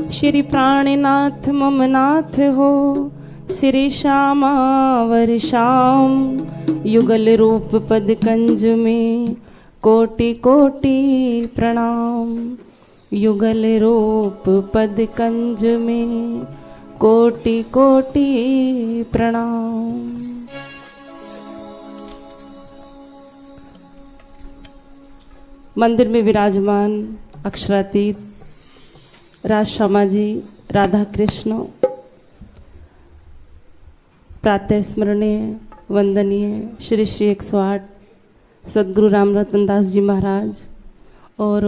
श्री प्राणनाथ मम नाथ हो, श्री श्यामावर श्याम। युगल रूप पद कंज में कोटि कोटि प्रणाम। युगल रूप पद कंज में कोटि कोटि प्रणाम। मंदिर में विराजमान अक्षरातीत राज श्यामा जी, राधा कृष्ण, प्रातः स्मरणीय वंदनीय श्री श्री 108 सदगुरु राम रतन दास जी महाराज, और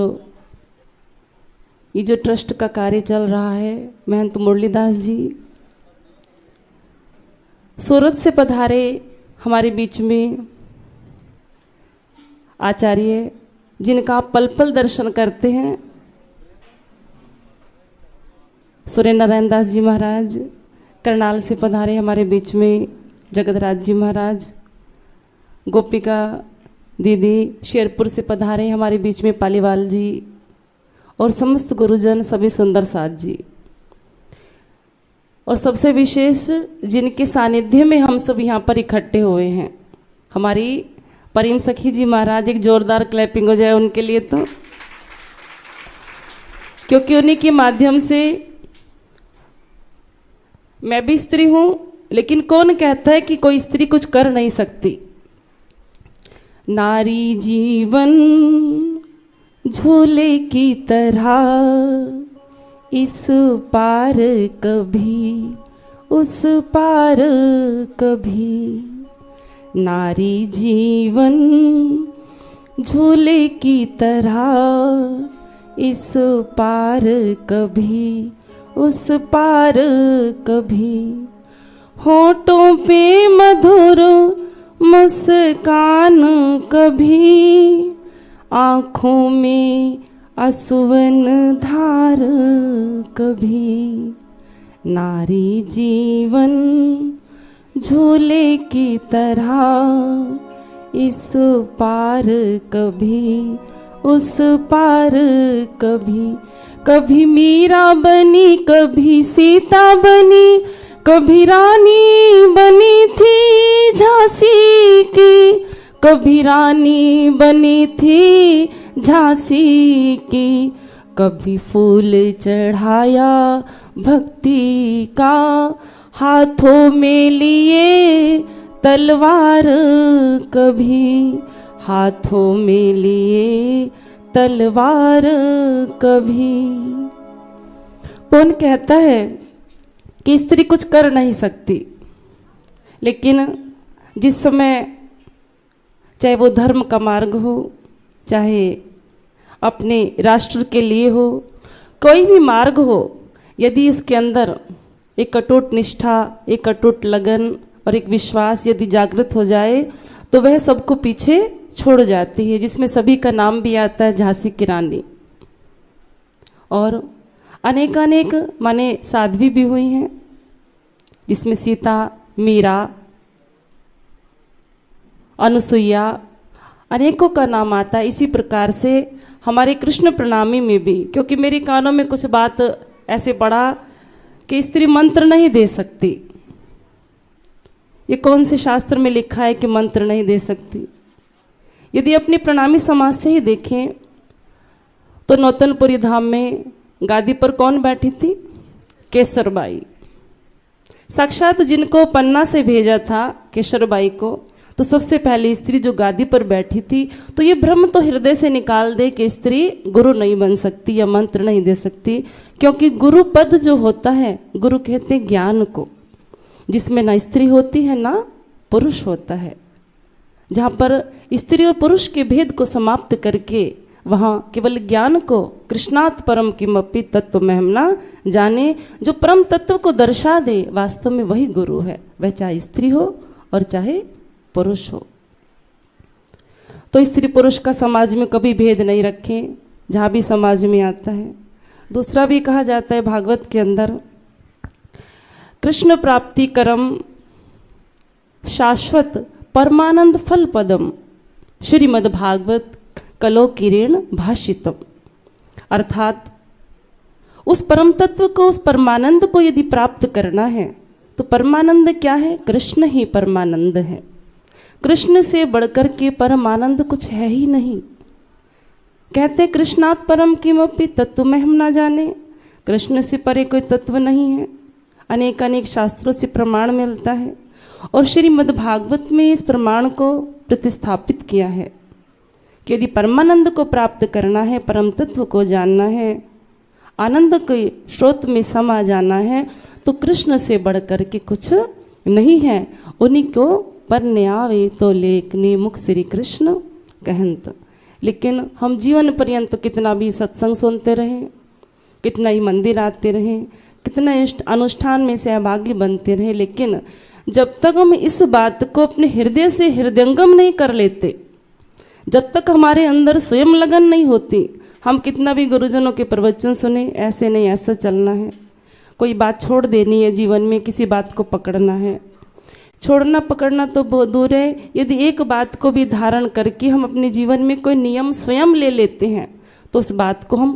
ये जो ट्रस्ट का कार्य चल रहा है महंत मुरलीदास जी, सूरत से पधारे हमारे बीच में आचार्य जिनका आप पल पल दर्शन करते हैं, सुरेंद्र नारायण दास जी महाराज। करनाल से पधारे हमारे बीच में जगतराज जी महाराज। गोपिका दीदी शेरपुर से पधारे हमारे बीच में पालीवाल जी, और समस्त गुरुजन सभी सुंदर साथ जी, और सबसे विशेष जिनके सानिध्य में हम सब यहाँ पर इकट्ठे हुए हैं, हमारी प्रेम सखी जी महाराज। एक जोरदार क्लैपिंग हो जाए उनके लिए तो, क्योंकि उन्हीं के माध्यम से मैं भी स्त्री हूं, लेकिन कौन कहता है कि कोई स्त्री कुछ कर नहीं सकती। नारी जीवन झूले की तरह, इस पार कभी उस पार कभी। नारी जीवन झूले की तरह, इस पार कभी उस पार कभी। होठों पे मधुर मुस्कान कभी, आँखों में आंसुअन धार कभी। नारी जीवन झूले की तरह, इस पार कभी उस पार कभी। कभी मीरा बनी कभी सीता बनी, कभी रानी बनी थी झांसी की, कभी रानी बनी थी झांसी की। कभी फूल चढ़ाया भक्ति का, हाथों में लिए तलवार कभी, हाथों में लिए तलवार कभी। कौन कहता है कि स्त्री कुछ कर नहीं सकती, लेकिन जिस समय चाहे वो धर्म का मार्ग हो, चाहे अपने राष्ट्र के लिए हो, कोई भी मार्ग हो, यदि उसके अंदर एक अटूट निष्ठा, एक अटूट लगन और एक विश्वास यदि जागृत हो जाए, तो वह सबको पीछे छोड़ जाती है। जिसमें सभी का नाम भी आता है झांसी की रानी, और अनेकानेक माने साध्वी भी हुई हैं, जिसमें सीता, मीरा, अनुसुईया, अनेकों का नाम आता है। इसी प्रकार से हमारे कृष्ण प्रणामी में भी, क्योंकि मेरे कानों में कुछ बात ऐसे पड़ा कि स्त्री मंत्र नहीं दे सकती। ये कौन से शास्त्र में लिखा है कि मंत्र नहीं दे सकती? यदि अपने प्रणामी समाज से ही देखें तो नौतनपुरी धाम में गादी पर कौन बैठी थी? केसरबाई। साक्षात जिनको पन्ना से भेजा था केसरबाई को, तो सबसे पहली स्त्री जो गादी पर बैठी थी, तो ये भ्रम तो हृदय से निकाल दे कि स्त्री गुरु नहीं बन सकती या मंत्र नहीं दे सकती। क्योंकि गुरु पद जो होता है, गुरु कहते हैं ज्ञान को, जिसमें ना स्त्री होती है ना पुरुष होता है, जहाँ पर स्त्री और पुरुष के भेद को समाप्त करके वहाँ केवल ज्ञान को, कृष्णात् परम किमपि तत्व महमना जाने, जो परम तत्व को दर्शा दे, वास्तव में वही गुरु है। वह चाहे स्त्री हो और चाहे पुरुष हो। तो स्त्री पुरुष का समाज में कभी भेद नहीं रखें, जहाँ भी समाज में आता है। दूसरा भी कहा जाता है भागवत के अंदर, कृष्ण प्राप्ति करम शाश्वत परमानंद फल पदम श्रीमद् भागवत कलो किरण भाषितम। अर्थात उस परम तत्व को, उस परमानंद को यदि प्राप्त करना है तो परमानंद क्या है? कृष्ण ही परमानंद है। कृष्ण से बढ़कर के परमानंद कुछ है ही नहीं। कहते कृष्णात् परम किमपि तत्व हम ना जाने, कृष्ण से परे कोई तत्व नहीं है। अनेक अनेक शास्त्रों से प्रमाण मिलता है और श्रीमद् भागवत में इस प्रमाण को प्रतिस्थापित किया है कि यदि परमानंद को प्राप्त करना है, परम तत्व को जानना है, आनंद के स्रोत में समा जाना है, तो कृष्ण से बढ़कर के कुछ नहीं है। उन्हीं को परने आवे तो लेखने मुख श्री कृष्ण कहंत। लेकिन हम जीवन पर्यंत कितना भी सत्संग सुनते रहें, कितना ही मंदिर आते रहें, कितना अनुष्ठान में सहभागी बनते रहें, लेकिन जब तक हम इस बात को अपने हृदय से हृदयंगम नहीं कर लेते, जब तक हमारे अंदर स्वयं लगन नहीं होती, हम कितना भी गुरुजनों के प्रवचन सुने, ऐसे नहीं ऐसा चलना है, कोई बात छोड़ देनी है, जीवन में किसी बात को पकड़ना है। छोड़ना पकड़ना तो बहुत दूर है, यदि एक बात को भी धारण करके हम अपने जीवन में कोई नियम स्वयं ले लेते हैं तो उस बात को हम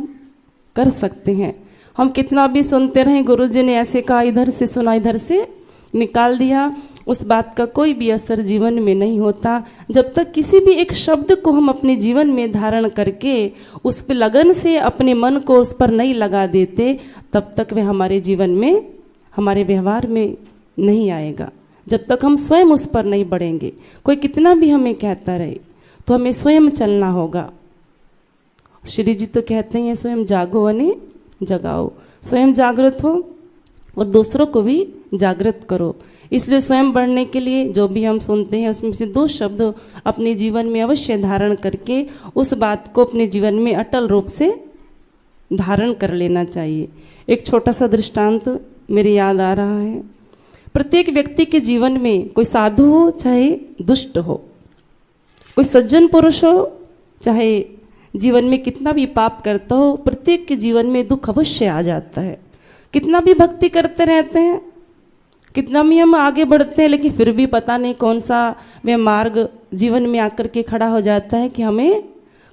कर सकते हैं। हम कितना भी सुनते रहें, गुरुजी ने ऐसे कहा, इधर से सुना इधर से निकाल दिया, उस बात का कोई भी असर जीवन में नहीं होता। जब तक किसी भी एक शब्द को हम अपने जीवन में धारण करके उस पर लगन से अपने मन को उस पर नहीं लगा देते, तब तक वह हमारे जीवन में, हमारे व्यवहार में नहीं आएगा। जब तक हम स्वयं उस पर नहीं बढ़ेंगे, कोई कितना भी हमें कहता रहे, तो हमें स्वयं चलना होगा। श्री जी तो कहते हैं स्वयं जागो अने जगाओ, स्वयं जागृत हो और दूसरों को भी जागृत करो। इसलिए स्वयं बढ़ने के लिए जो भी हम सुनते हैं उसमें से 2 शब्द अपने जीवन में अवश्य धारण करके उस बात को अपने जीवन में अटल रूप से धारण कर लेना चाहिए। एक छोटा सा दृष्टांत मेरे याद आ रहा है। प्रत्येक व्यक्ति के जीवन में, कोई साधु हो चाहे दुष्ट हो, कोई सज्जन पुरुष हो चाहे जीवन में कितना भी पाप करता हो, प्रत्येक के जीवन में दुख अवश्य आ जाता है। कितना भी भक्ति करते रहते हैं, कितना भी हम आगे बढ़ते हैं, लेकिन फिर भी पता नहीं कौन सा वह मार्ग जीवन में आकर के खड़ा हो जाता है कि हमें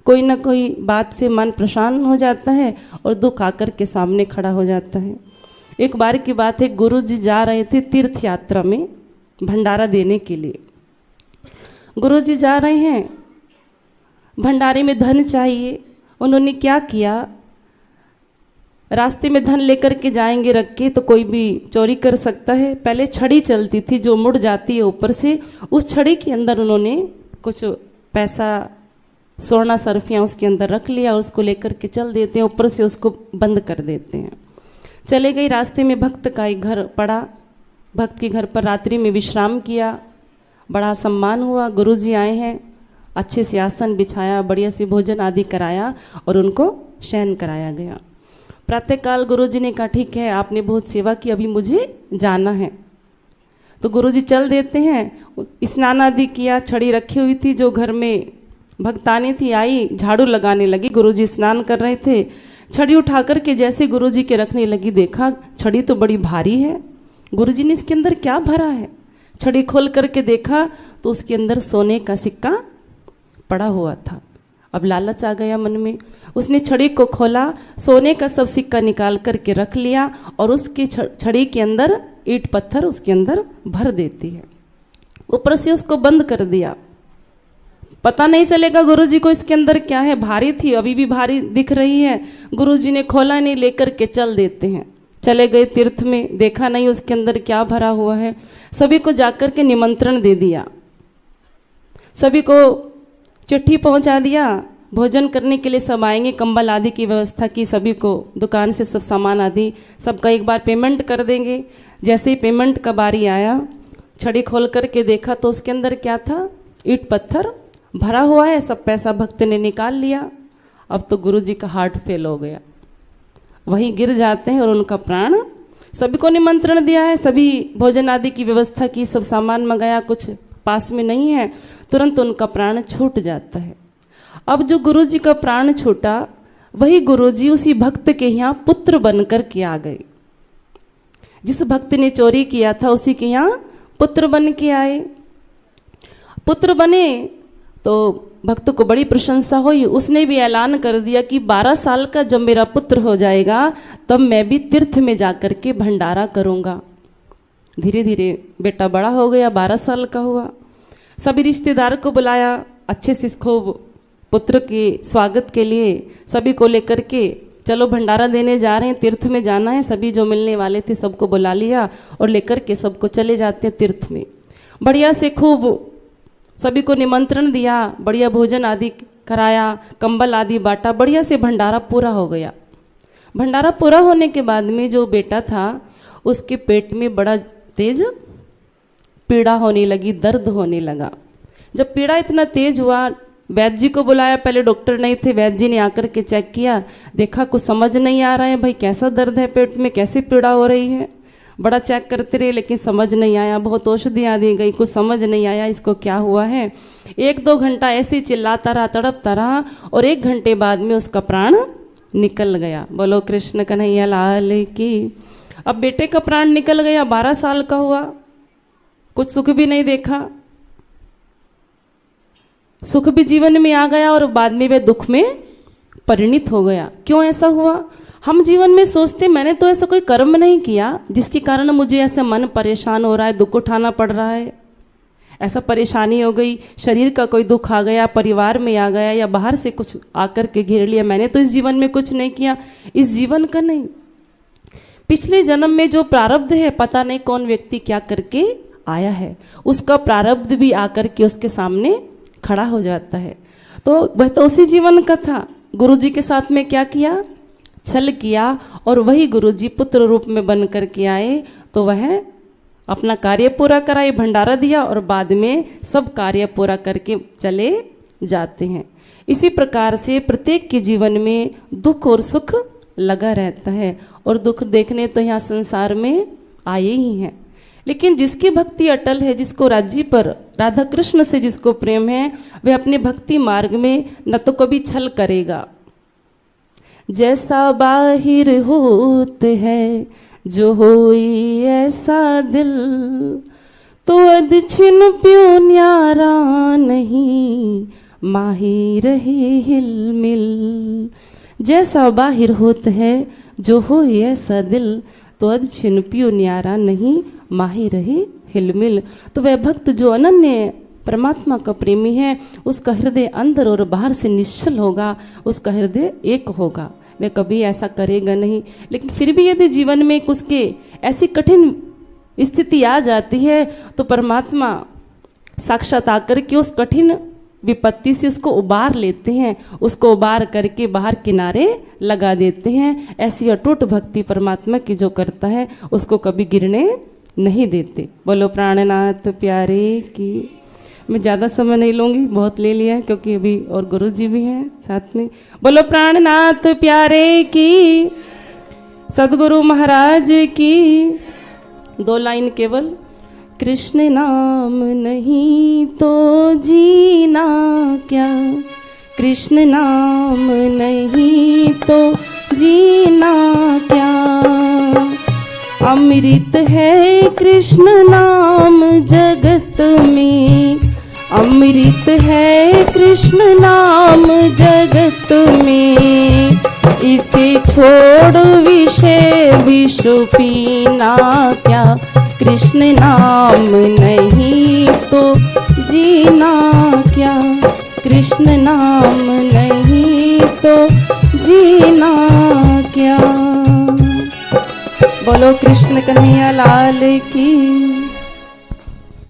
कोई ना कोई बात से मन परेशान हो जाता है और दुख आकर के सामने खड़ा हो जाता है। एक बार की बात है, गुरु जी जा रहे थे तीर्थ यात्रा में भंडारा देने के लिए। गुरु जी जा रहे हैं, भंडारे में धन चाहिए। उन्होंने क्या किया, रास्ते में धन लेकर के जाएंगे रख के तो कोई भी चोरी कर सकता है। पहले छड़ी चलती थी जो मुड़ जाती है ऊपर से, उस छड़ी के अंदर उन्होंने कुछ पैसा, सोना सर्फियाँ उसके अंदर रख लिया और उसको लेकर के चल देते हैं, ऊपर से उसको बंद कर देते हैं। चले गई, रास्ते में भक्त का एक घर पड़ा, भक्त के घर पर रात्रि में विश्राम किया, बड़ा सम्मान हुआ। गुरुजी आए हैं, अच्छे से आसन बिछाया, बढ़िया से भोजन आदि कराया और उनको शयन कराया गया। प्रातःकाल गुरुजी ने कहा ठीक है आपने बहुत सेवा की, अभी मुझे जाना है। तो गुरुजी चल देते हैं। स्नान आदि किया, छड़ी रखी हुई थी, जो घर में भक्तानी थी आई झाड़ू लगाने लगी। गुरुजी स्नान कर रहे थे, छड़ी उठा करके जैसे गुरुजी के रखने लगी, देखा छड़ी तो बड़ी भारी है। गुरुजी ने इसके अंदर क्या भरा है, छड़ी खोल करके देखा तो उसके अंदर सोने का सिक्का पड़ा हुआ था। अब लालच आ गया मन में, उसने छड़ी को खोला, सोने का सब सिक्का निकाल करके रख लिया और उसकी छड़ी के अंदर ईंट पत्थर उसके अंदर भर देती है, ऊपर से उसको बंद कर दिया। पता नहीं चलेगा गुरुजी को इसके अंदर क्या है, भारी थी, अभी भी भारी दिख रही है। गुरुजी ने खोला नहीं, लेकर के चल देते हैं। चले गए तीर्थ में, देखा नहीं उसके अंदर क्या भरा हुआ है। सभी को जाकर के निमंत्रण दे दिया, सभी को चिट्ठी पहुंचा दिया, भोजन करने के लिए सब आएंगे, कंबल आदि की व्यवस्था की, सभी को दुकान से सब सामान आदि सबका एक बार पेमेंट कर देंगे। जैसे ही पेमेंट का बारी आया, छड़ी खोल करके देखा तो उसके अंदर क्या था, ईंट पत्थर भरा हुआ है। सब पैसा भक्त ने निकाल लिया। अब तो गुरुजी का हार्ट फेल हो गया, वहीं गिर जाते हैं और उनका प्राण। सभी को निमंत्रण दिया है, सभी भोजन आदि की व्यवस्था की, सब सामान मंगाया, कुछ पास में नहीं है, तुरंत उनका प्राण छूट जाता है। अब जो गुरुजी का प्राण छूटा, वही गुरुजी उसी भक्त के यहाँ पुत्र बनकर के आ गए। जिस भक्त ने चोरी किया था उसी के यहाँ पुत्र बन के आए। पुत्र बने, तो भक्त को बड़ी प्रशंसा हुई। उसने भी ऐलान कर दिया कि 12 साल का जब मेरा पुत्र हो जाएगा तब मैं भी तीर्थ में जाकर के भंडारा करूँगा। धीरे धीरे बेटा बड़ा हो गया, 12 साल का हुआ। सभी रिश्तेदार को बुलाया, अच्छे से इसको पुत्र के स्वागत के लिए सभी को लेकर के चलो भंडारा देने जा रहे हैं, तीर्थ में जाना है। सभी जो मिलने वाले थे सबको बुला लिया और लेकर के सबको चले जाते हैं तीर्थ में। बढ़िया से खूब सभी को निमंत्रण दिया, बढ़िया भोजन आदि कराया, कंबल आदि बांटा, बढ़िया से भंडारा पूरा हो गया। भंडारा पूरा होने के बाद में जो बेटा था उसके पेट में बड़ा तेज पीड़ा होने लगी, दर्द होने लगा। जब पीड़ा इतना तेज हुआ, वैद्य जी को बुलाया। पहले डॉक्टर नहीं थे, वैद्य जी ने आकर के चेक किया, देखा कुछ समझ नहीं आ रहा है, भाई कैसा दर्द है पेट में, कैसे पीड़ा हो रही है। बड़ा चेक करते रहे लेकिन समझ नहीं आया, बहुत औषधियाँ दी गई, कुछ समझ नहीं आया इसको क्या हुआ है। 1-2 घंटा ऐसे चिल्लाता रहा, तड़पता रहा और 1 घंटे बाद में उसका प्राण निकल गया। बोलो कृष्ण कन्हैया लाल की। अब बेटे का प्राण निकल गया, 12 साल का हुआ, कुछ सुख भी नहीं देखा, सुख भी जीवन में आ गया और बाद में वह दुख में परिणित हो गया। क्यों ऐसा हुआ? हम जीवन में सोचते मैंने तो ऐसा कोई कर्म नहीं किया जिसके कारण मुझे ऐसे मन परेशान हो रहा है, दुख उठाना पड़ रहा है, ऐसा परेशानी हो गई, शरीर का कोई दुख आ गया, परिवार में आ गया या बाहर से कुछ आकर के घेर लिया, मैंने तो इस जीवन में कुछ नहीं किया। इस जीवन का नहीं, पिछले जन्म में जो प्रारब्ध है पता नहीं कौन व्यक्ति क्या करके आया है, उसका प्रारब्ध भी आकर के उसके सामने खड़ा हो जाता है। तो वह तो उसी जीवन का था। गुरुजी के साथ में क्या किया? छल किया और वही गुरुजी पुत्र रूप में बन कर के आए तो वह अपना कार्य पूरा कराए, भंडारा दिया और बाद में सब कार्य पूरा करके चले जाते हैं। इसी प्रकार से प्रत्येक के जीवन में दुख और सुख लगा रहता है और दुख देखने तो यहाँ संसार में आए ही हैं। लेकिन जिसकी भक्ति अटल है, जिसको राज्य पर राधा कृष्ण से जिसको प्रेम है, वह अपने भक्ति मार्ग में न तो कभी छल करेगा। जैसा बाहिर होत है जो होई ऐसा दिल, तो अध छिन प्यो न्यारा नहीं माही रहे हिलमिल। जैसा बाहिर होत है जो होई ऐसा दिल, तो अध छिन प्यो न्यारा नहीं माही रहे हिलमिल। तो वह भक्त जो अनन्य परमात्मा का प्रेमी है, उसका हृदय अंदर और बाहर से निश्चल होगा, उसका हृदय एक होगा, वह कभी ऐसा करेगा नहीं। लेकिन फिर भी यदि जीवन में उसके ऐसी कठिन स्थिति आ जाती है तो परमात्मा साक्षात आकर के उस कठिन विपत्ति से उसको उबार लेते हैं, उसको उबार करके बाहर किनारे लगा देते हैं। ऐसी अटूट भक्ति परमात्मा की जो करता है उसको कभी गिरने नहीं देते। बोलो प्राणनाथ प्यारे की। मैं ज़्यादा समय नहीं लूँगी, बहुत ले लिया है क्योंकि अभी और गुरु जी भी हैं साथ में। बोलो प्राणनाथ प्यारे की, सदगुरु महाराज की। 2 लाइन केवल। कृष्ण नाम नहीं तो जीना क्या, कृष्ण नाम नहीं तो जीना क्या। अमृत है कृष्ण नाम जगत में, अमृत है कृष्ण नाम जगत में। इसे छोड़ विषय विष पीना क्या, कृष्ण नाम नहीं तो जीना क्या, कृष्ण नाम नहीं तो जीना क्या। बोलो कृष्ण कन्हैया लाल की।